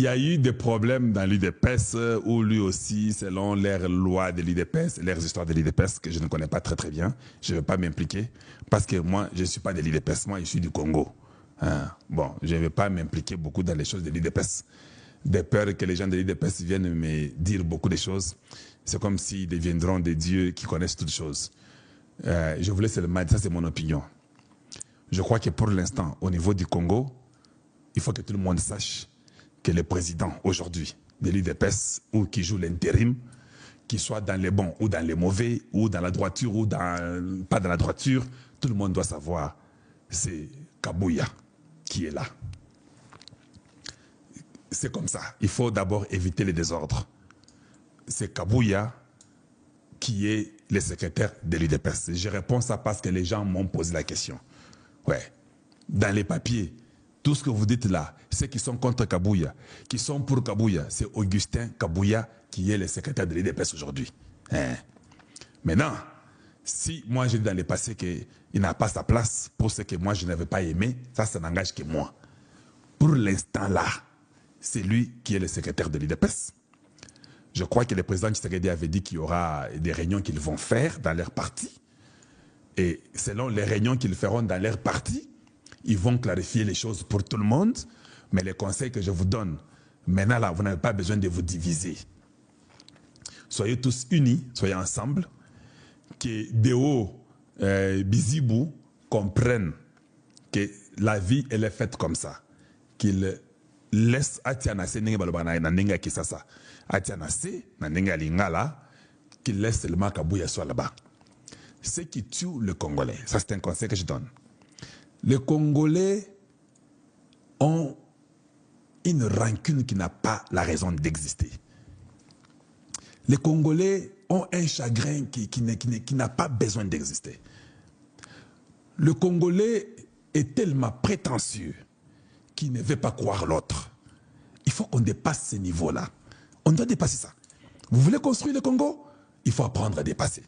Il y a eu des problèmes dans l'UDPS où lui aussi, selon leurs lois de l'UDPS, leurs histoires de l'UDPS, que je ne connais pas très très bien, je ne vais pas m'impliquer parce que moi, je ne suis pas de l'UDPS, moi je suis du Congo. Hein? Bon, je ne vais pas m'impliquer beaucoup dans les choses de l'UDPS. De peur que les gens de l'UDPS viennent me dire beaucoup de choses. C'est comme s'ils deviendront des dieux qui connaissent toutes choses. Je voulais seulement dire, ça c'est mon opinion. Je crois que pour l'instant, au niveau du Congo, il faut que tout le monde sache que le président aujourd'hui de l'UDPS ou qui joue l'intérim, qu'il soit dans les bons ou dans les mauvais, ou dans la droiture ou dans, pas dans la droiture, tout le monde doit savoir, c'est Kabouya qui est là. C'est comme ça. Il faut d'abord éviter les désordres. C'est Kabouya qui est le secrétaire de l'UDPS. Je réponds ça parce que les gens m'ont posé la question. Ouais. Dans les papiers, tout ce que vous dites là, ceux qui sont contre Kabouya, qui sont pour Kabouya, c'est Augustin Kabouya qui est le secrétaire de l'UDPS aujourd'hui. Hein? Maintenant, si moi j'ai dit dans le passé qu'il n'a pas sa place pour ce que moi je n'avais pas aimé, ça n'engage que moi. Pour l'instant là, c'est lui qui est le secrétaire de l'UDPS. Je crois que le président Tshisekedi avait dit qu'il y aura des réunions qu'ils vont faire dans leur parti. Et selon les réunions qu'ils feront dans leur parti, ils vont clarifier les choses pour tout le monde. Mais les conseils que je vous donne, maintenant là, vous n'avez pas besoin de vous diviser. Soyez tous unis, soyez ensemble. Que Deo Bizibou comprenne que la vie, elle est faite comme ça. Qu'il laisse Atianase Nenga Kisasa. Atianase Nenga Lingala, qu'il laisse seulement Kabouya soit là-bas. Ce qui tue le Congolais, ça c'est un conseil que je donne. Les Congolais ont une rancune qui n'a pas la raison d'exister. Les Congolais ont un chagrin qui n'a pas besoin d'exister. Le Congolais est tellement prétentieux qu'il ne veut pas croire l'autre. Il faut qu'on dépasse ce niveau-là. On doit dépasser ça. Vous voulez construire le Congo? Il faut apprendre à dépasser.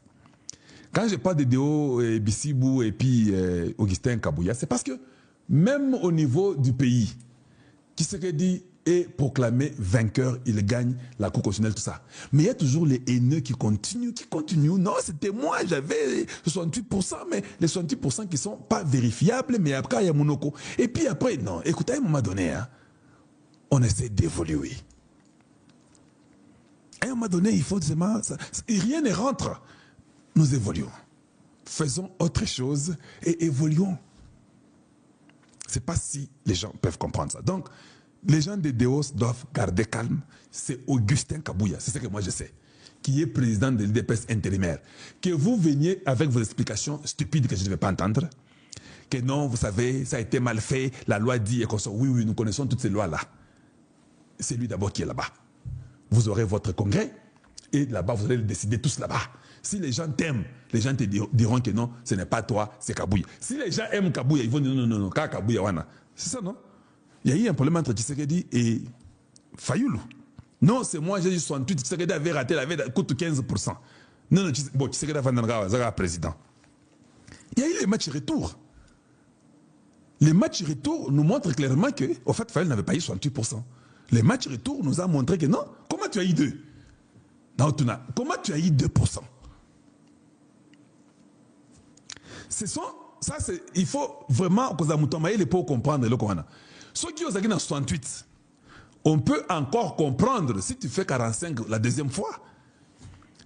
Quand je parle de Deo Bissibou et puis Augustin Kabouya, c'est parce que même au niveau du pays, Tshisekedi est proclamé vainqueur, il gagne la Cour constitutionnelle, tout ça. Mais il y a toujours les haineux qui continuent. Non, c'était moi, j'avais 68%, mais les 68% qui ne sont pas vérifiables, mais après, il y a Monoko. Et puis après, non, écoutez, à un moment donné, hein, on essaie d'évoluer. À un moment donné, il faut seulement... rien ne rentre. Nous évoluons. Faisons autre chose et évoluons. Ce n'est pas si les gens peuvent comprendre ça. Donc, les gens de Deos doivent garder calme. C'est Augustin Kabouya, c'est ce que moi je sais, qui est président de l'UDPS intérimaire. Que vous veniez avec vos explications stupides que je ne vais pas entendre, que non, vous savez, ça a été mal fait, la loi dit et qu'on sort. Oui, oui, nous connaissons toutes ces lois-là. C'est lui d'abord qui est là-bas. Vous aurez votre congrès et là-bas, vous allez le décider tous là-bas. Si les gens t'aiment, les gens te diront que non, ce n'est pas toi, c'est Kabouya. Si les gens aiment Kabouya, ils vont dire non, non, non, Kabouya, wana. C'est ça, non? Il y a eu un problème entre Tshisekedi et Fayoulou. Non, c'est moi, j'ai dit 68, Tshisekedi avait raté, il avait coûté 15%. Non, non, bon, Tshisekedi avait président. Il y a eu les matchs retour. Les matchs retour nous montrent clairement que, au fait, Fayoulou n'avait pas eu 68%. Les matchs retour nous ont montré que non, comment tu as eu 2? Non, comment tu as eu 2%? Ça, il faut vraiment que les pour comprendre le Corona. Ceux qui ont été dans 68, on peut encore comprendre si tu fais 45 la deuxième fois.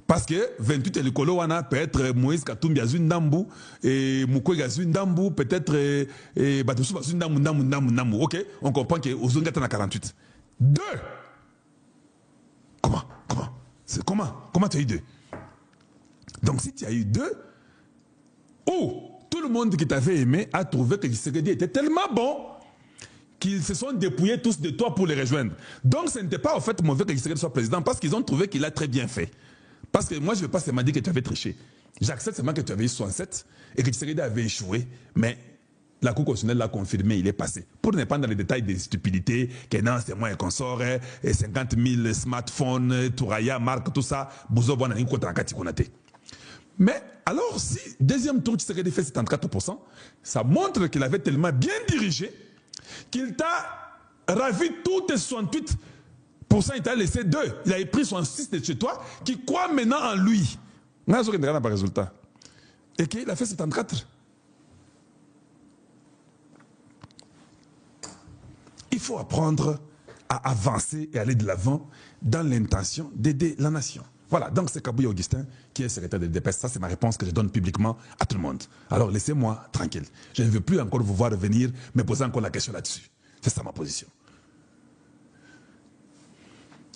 Parce que 28 et le Kolowana peut être Moïse Katumbi Azundambu et Mukwege Azundambu, peut-être Batoussou Azundambu. Ok, on comprend que Ozongata na 48. 2. Comment tu as eu 2? Donc si tu as eu 2, tout le monde qui t'avait aimé a trouvé que Tshisekedi était tellement bon qu'ils se sont dépouillés tous de toi pour les rejoindre. Donc ce n'était pas au fait mauvais que Tshisekedi soit président parce qu'ils ont trouvé qu'il a très bien fait. Parce que moi je ne vais pas seulement dire que tu avais triché. J'accepte seulement que tu avais eu 67 et que Tshisekedi avait échoué, mais la Cour constitutionnelle l'a confirmé, il est passé. Pour ne pas dans les détails des stupidités, que non, c'est moi et consort, 50 000 smartphones, Touraya, marque, tout ça, Bouzo, Bona, mais alors, si deuxième tour, Tshisekedi fait 74%, ça montre qu'il avait tellement bien dirigé qu'il t'a ravi tous tes 68 il t'a laissé 2. Il a pris son fils de chez toi qui croit maintenant en lui. Résultat. Et qu'il a fait 74. Il faut apprendre à avancer et aller de l'avant dans l'intention d'aider la nation. Voilà, donc c'est Kabouya Augustin qui est secrétaire de DPS. Ça, c'est ma réponse que je donne publiquement à tout le monde. Alors, laissez-moi tranquille. Je ne veux plus encore vous voir venir me poser encore la question là-dessus. C'est ça ma position.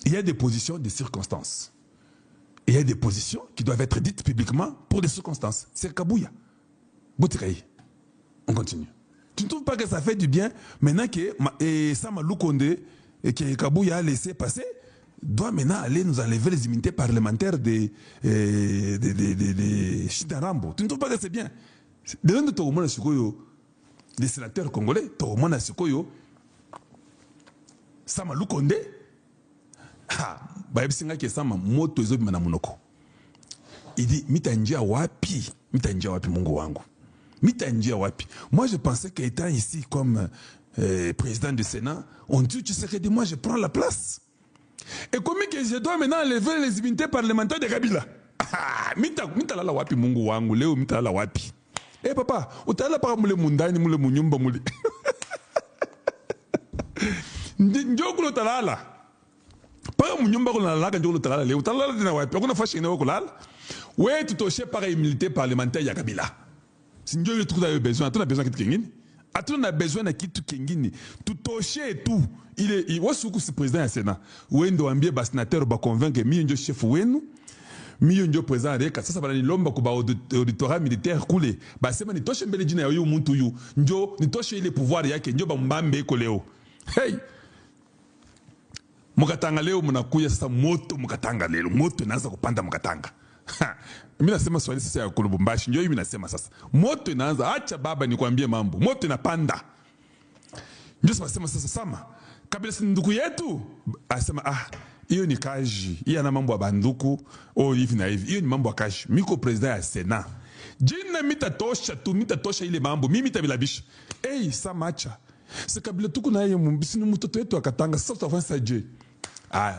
Il y a des positions, des circonstances. Il y a des positions qui doivent être dites publiquement pour des circonstances. C'est Kabouya. Boutiraï. On continue. Tu ne trouves pas que ça fait du bien maintenant que Sama Lukonde et que Kabouya a laissé passer, doit maintenant aller nous enlever les immunités parlementaires des Chidarambo. Tu ne trouves pas que c'est bien? Les sénateurs congolais, Sama Lukonde, il dit, mitanjia wapi mungu wangu. Mitanjia wapi. Moi je pensais qu'étant ici comme président du Sénat, on dit, tu sais que moi je prends la place. Et comment que je dois maintenant enlever les immunités parlementaires de Kabila? Mitalala wapi mungu wangu, leo mitalala wapi. Eh papa, utala para mule mundani mule munyumba mule. Njoko talala. Para munyumba kuna lala njoko talala leo talala dina wapi. Kuna fashi ne kulala. Ouais, tu touches par immunité parlementaire ya Kabila. Si njoko tu as besoin, tu as besoin kitu kingine. Tu as besoin de kitu kingine. Tu touches et tout. Il est le président du Sénat. Wendo ambie ba sénateur ba convaincre mi njo chef wenu. Mi njo président reka sasa bana lomba ko ba auditorat militaire kule. Ba sema ni toshe mbele jina yo muntu yu. Njo ni toshe ile pouvoir yake njo ba mbambe ko leo. Hey. Mukatanga leo munakuya sasa moto mukatanga leo. Moto inaanza kupanda mukatanga. Mimi nasema swali sasa ya Kulubumbashi njo mimi nasema sasa. Moto inaanza acha baba nikwambie mambo. Moto inapanda. Njo sema sasa sama. Kabila si ndugu yetu. Asema hiyo ni kaji. Hiyo ana mambo ya banduku. Hivi na hivi. Hiyo ni mambo ya kaji. Miko president ya Sena. Jina mitatosha ile mambo. Mimi mitabilabisha. Sama acha. Se kabila tuku na yeye mbisi ni mtoto wetu akatanga. Sasa tutafansa je.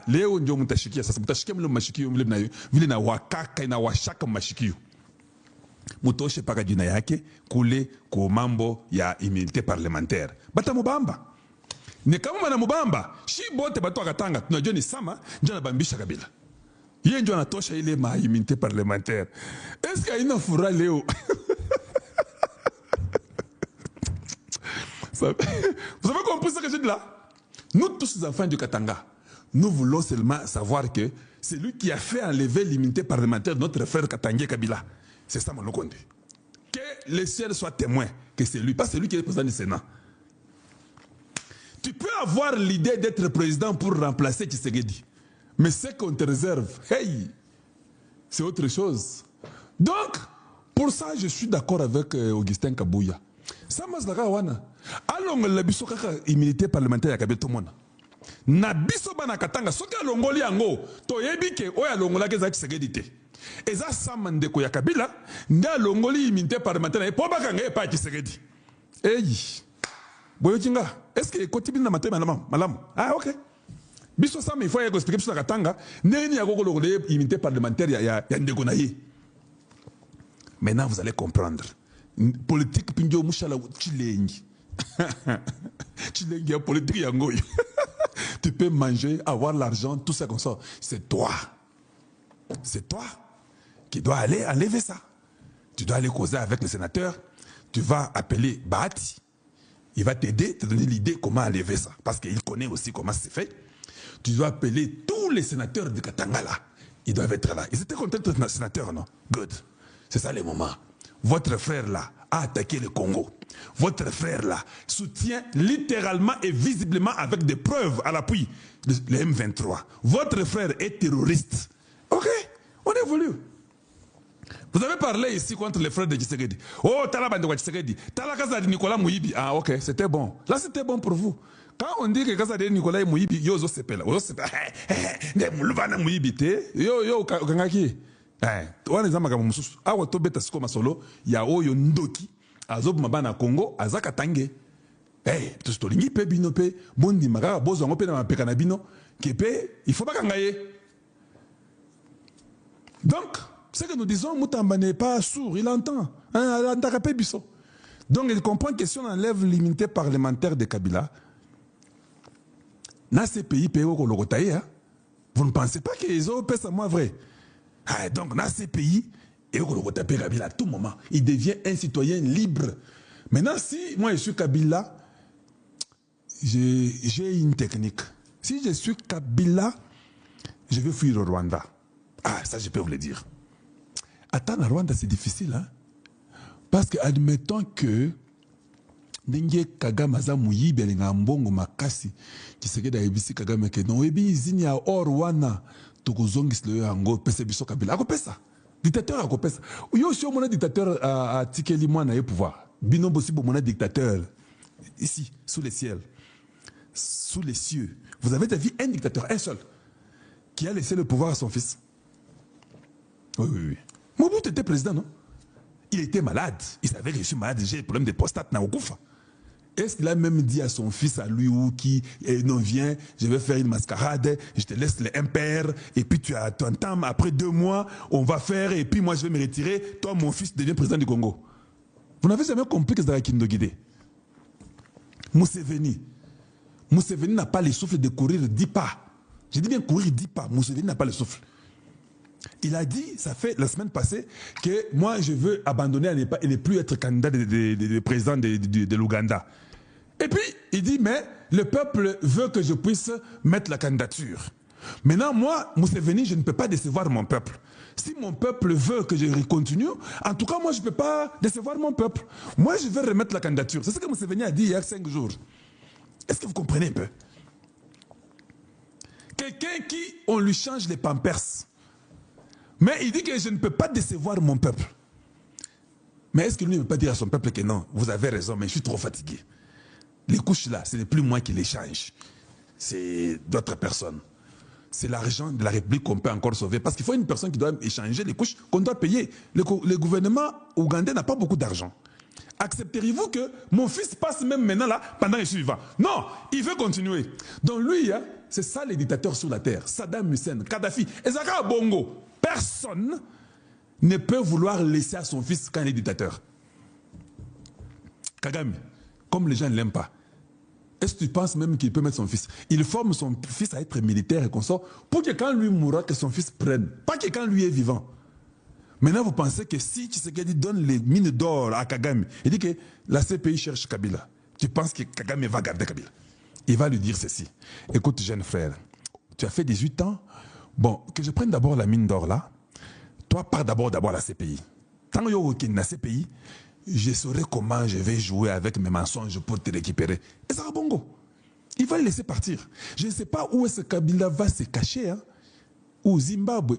Leo ndio mtashikia. Sasa mtashikia mle mashikio mle na vile na wakaka na washaka mashikio. Mutoshe paka jina yake kule kwa mambo ya immunité parlementaire. Bata mubamba. Ne kama na mubamba, shi bote batu akatanga, tunajua ni Sama, njana bambisha Kabila. Yeye ndio anatosha ile immunité parlementaire. Est-ce qu'il y a une fura leo? Vous avez compris ce que je dis là? Nous tous les enfants du Katanga, nous voulons seulement savoir que c'est lui qui a fait enlever l'immunité parlementaire de notre frère Katangé Kabila. C'est ça mon Lukonde. Que le ciel soit témoin que c'est lui, pas c'est lui qui est le président du Sénat. Tu peux avoir l'idée d'être président pour remplacer Tshisekedi. Mais ce qu'on te réserve, c'est autre chose. Donc, pour ça, je suis d'accord avec Augustin Kabouya. Ça m'a dit, allons la biso kaka immunité parlementaire à Kabetomona. Na biso bana katanga soki alongoli yango to yebike oya longola ke za Tshisekedi te. Eza samandeko ya Kabila nda alongoli immunité parlementaire po bakanga pa Tshisekedi. Boyokinga, est-ce que Kotibi na maté malam? Ok. Biso Sama, il faut expliquer sur la Katanga. Neni ya gogolo immunité parlementaire ya ndeko na ye. Maintenant vous allez comprendre. Politique pinjo mushala chilengi. Chilengi politique yango. Tu peux manger, avoir l'argent, tout ça comme ça. C'est toi. C'est toi qui dois aller enlever ça. Tu dois aller causer avec le sénateur. Tu vas appeler Bahati. Il va t'aider, te donner l'idée comment enlever ça. Parce qu'il connaît aussi comment c'est fait. Tu dois appeler tous les sénateurs de Katanga là. Ils doivent être là. Ils étaient contents d'être sénateurs, non? Good. C'est ça le moment. Votre frère là a attaqué le Congo. Votre frère là soutient littéralement et visiblement avec des preuves à l'appui le M23. Votre frère est terroriste. Ok? On évolue. Vous avez parlé ici contre les frères de Tshisekedi. Oh, Talabande de Tshisekedi. Talakaza de Nicolas Mouibi. Ok, c'était bon. Là, c'était bon pour vous. Quand on dit que Kaza de Nicolas Mouibi, yo zo sepela. Yo sepela. Ne mulvana Mouibi te. Yo kangaki. Wana zama kama mususu. To beta siko masolo. Ya oyo ndoki. Azob mabana Congo. Azaka tange. hey, tout ce que tu as bino pe, bon di maga, bozo ngope na mapeka na bino, kepe, il faut pas kangaye. Donc, ce que nous disons, Moutamba n'est pas sourd, il entend. Hein, donc, il comprend que si on enlève l'immunité parlementaire de Kabila, dans ces pays, vous ne pensez pas qu'ils ont fait ça, moi, vrai. Ah, donc, dans ces pays, Kabila à tout moment, il devient un citoyen libre. Maintenant, si moi je suis Kabila, j'ai une technique. Si je suis Kabila, je vais fuir au Rwanda. Ah, ça je peux vous le dire. Attendre à Rwanda, c'est difficile. Hein? Parce que, admettons que Ndenge Kagame aza muyibe alinga mbongo makasi Tshisekedi ayebisi Kagame ke non ebi izini ya or wana tokozongisela yo yango pesa biso Kabila akopesa dictateur akopesa yo aussi mona dictateur a tikeli mwana ye pouvoir bino bosi bo mona dictateur ici sous les cieux vous avez vu un dictateur un seul qui a laissé le pouvoir à son fils. Oui. Mobutu était président, non? Il était malade. Il savait que je suis malade. J'ai des problèmes de prostate. Est-ce qu'il a même dit à son fils, à lui ou qui non viens, je vais faire une mascarade, je te laisse les impairs, et puis tu as ton temps, après 2 mois, on va faire, et puis moi je vais me retirer, toi mon fils devient président du Congo. Vous n'avez jamais compris que c'est dans Kindo Guidé. Museveni n'a pas le souffle de courir 10 pas. Je dis bien courir 10 pas. Museveni n'a pas le souffle. Il a dit, ça fait la semaine passée, que moi je veux abandonner et ne plus être candidat de président de l'Ouganda. Et puis il dit, mais le peuple veut que je puisse mettre la candidature. Maintenant, moi, Museveni, je ne peux pas décevoir mon peuple. Si mon peuple veut que je continue, en tout cas, moi, je ne peux pas décevoir mon peuple. Moi, je vais remettre la candidature. C'est ce que Museveni a dit il y a 5 jours. Est-ce que vous comprenez un peu? Quelqu'un qui, on lui change les pampers. Mais il dit que je ne peux pas décevoir mon peuple. Mais est-ce qu'il ne peut pas dire à son peuple que non, vous avez raison, mais je suis trop fatigué. Les couches là, ce n'est plus moi qui les change. C'est d'autres personnes. C'est l'argent de la République qu'on peut encore sauver. Parce qu'il faut une personne qui doit échanger les couches qu'on doit payer. Le gouvernement ougandais n'a pas beaucoup d'argent. Accepteriez-vous que mon fils passe même maintenant là, pendant que je suis vivant? Non, il veut continuer. Donc lui, hein, c'est ça les dictateurs sur la terre. Saddam Hussein, Kadhafi, Ezaka Bongo. Personne ne peut vouloir laisser à son fils quand il est dictateur. Kagame, comme les gens ne l'aiment pas, est-ce que tu penses même qu'il peut mettre son fils? Il forme son fils à être militaire et consort pour que quand lui mourra, que son fils prenne. Pas que quand lui est vivant. Maintenant, vous pensez que si Tshisekedi donne les mines d'or à Kagame, il dit que la CPI cherche Kabila. Tu penses que Kagame va garder Kabila? Il va lui dire ceci. Écoute, jeune frère, tu as fait 18 ans. Bon, que je prenne d'abord la mine d'or là. Toi, pars d'abord la CPI. Tant que tu la CPI, je saurai comment je vais jouer avec mes mensonges pour te récupérer. Et ça va bongo. Il va le laisser partir. Je ne sais pas où est-ce que Kabila va se cacher. Hein. Au Zimbabwe,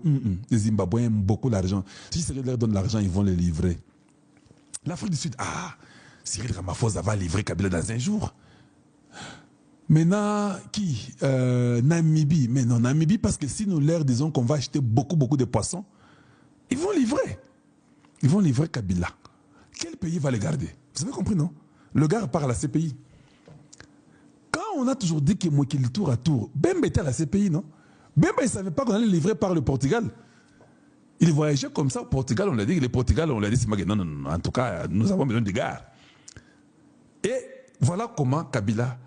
les Zimbabwéens aiment beaucoup l'argent. Si Cyril leur donne l'argent, ils vont le livrer. L'Afrique du Sud, Cyril Ramaphosa va livrer Kabila dans un jour. Maintenant, qui Namibie. Mais non, Namibie, parce que si nous leur disons qu'on va acheter beaucoup de poissons, ils vont livrer. Ils vont livrer Kabila. Quel pays va les garder? Vous avez compris, non? Le gars part à la CPI. Quand on a toujours dit qu'il tour à tour, Bemba était à la CPI, non? Bemba, il ne savait pas qu'on allait livrer par le Portugal. Il voyageait comme ça au Portugal, on l'a dit, le Portugal, on l'a dit, non, en tout cas, nous avons besoin de gars. Et voilà comment Kabila,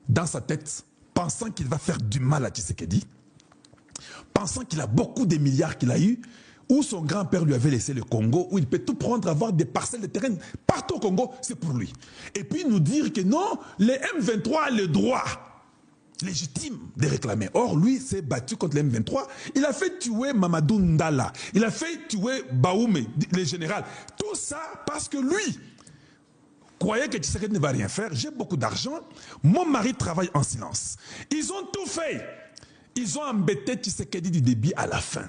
dans sa tête, pensant qu'il va faire du mal à Tshisekedi, pensant qu'il a beaucoup de milliards qu'il a eu, où son grand-père lui avait laissé le Congo, où il peut tout prendre, avoir des parcelles de terrain partout au Congo, c'est pour lui. Et puis nous dire que non, les M23 ont le droit légitime de réclamer. Or, lui s'est battu contre les M23. Il a fait tuer Mamadou Ndala. Il a fait tuer Baoumé, le général. Tout ça parce que lui croyait que Tshisekedi ne va rien faire. J'ai beaucoup d'argent. Mon mari travaille en silence. Ils ont tout fait. Ils ont embêté Tshisekedi du début à la fin,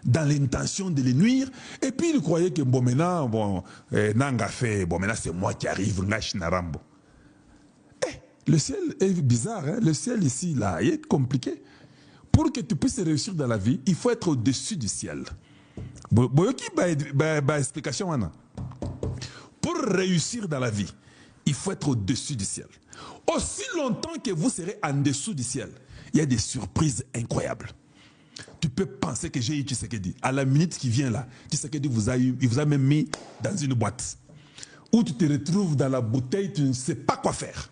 dans l'intention de les nuire. Et puis, ils croyaient que bon, maintenant, Nanga fait, bon, maintenant, c'est moi qui arrive, Ngashinarambo. Le ciel est bizarre, hein? Le ciel ici, là, il est compliqué. Pour que tu puisses réussir dans la vie, il faut être au-dessus du ciel. Explication. Pour réussir dans la vie, il faut être au-dessus du ciel. Aussi longtemps que vous serez en dessous du ciel, il y a des surprises incroyables. Tu peux penser que j'ai eu Tshisekedi. À la minute qui vient là, Tshisekedi il vous a même mis dans une boîte. Où tu te retrouves dans la bouteille, tu ne sais pas quoi faire.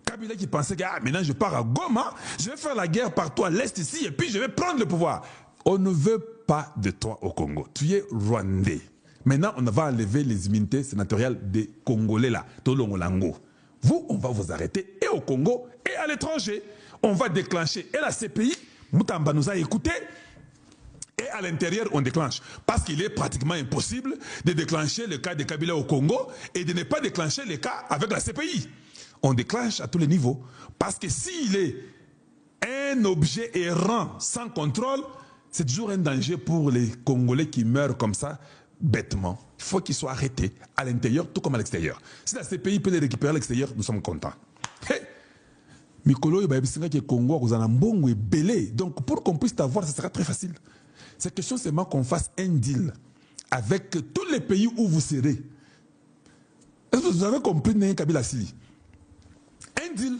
Kabila qui pensait que maintenant je pars à Goma, je vais faire la guerre partout à l'est ici et puis je vais prendre le pouvoir. On ne veut pas de toi au Congo. Tu es rwandais. Maintenant, on va enlever les immunités sénatoriales des Congolais là, Tolongolango. Vous, on va vous arrêter et au Congo et à l'étranger. On va déclencher et la CPI, Moutamba nous a écoutés, et à l'intérieur, on déclenche. Parce qu'il est pratiquement impossible de déclencher le cas de Kabila au Congo et de ne pas déclencher les cas avec la CPI. On déclenche à tous les niveaux. Parce que s'il est un objet errant sans contrôle, c'est toujours un danger pour les Congolais qui meurent comme ça, bêtement. Il faut qu'ils soient arrêtés à l'intérieur, tout comme à l'extérieur. Si la CPI peut les récupérer à l'extérieur, nous sommes contents. Hey! Mikolo, Congo, donc pour qu'on puisse t'avoir, ce sera très facile. C'est question seulement qu'on fasse un deal avec tous les pays où vous serez. Est-ce que vous avez compris Kabila Sili? Un deal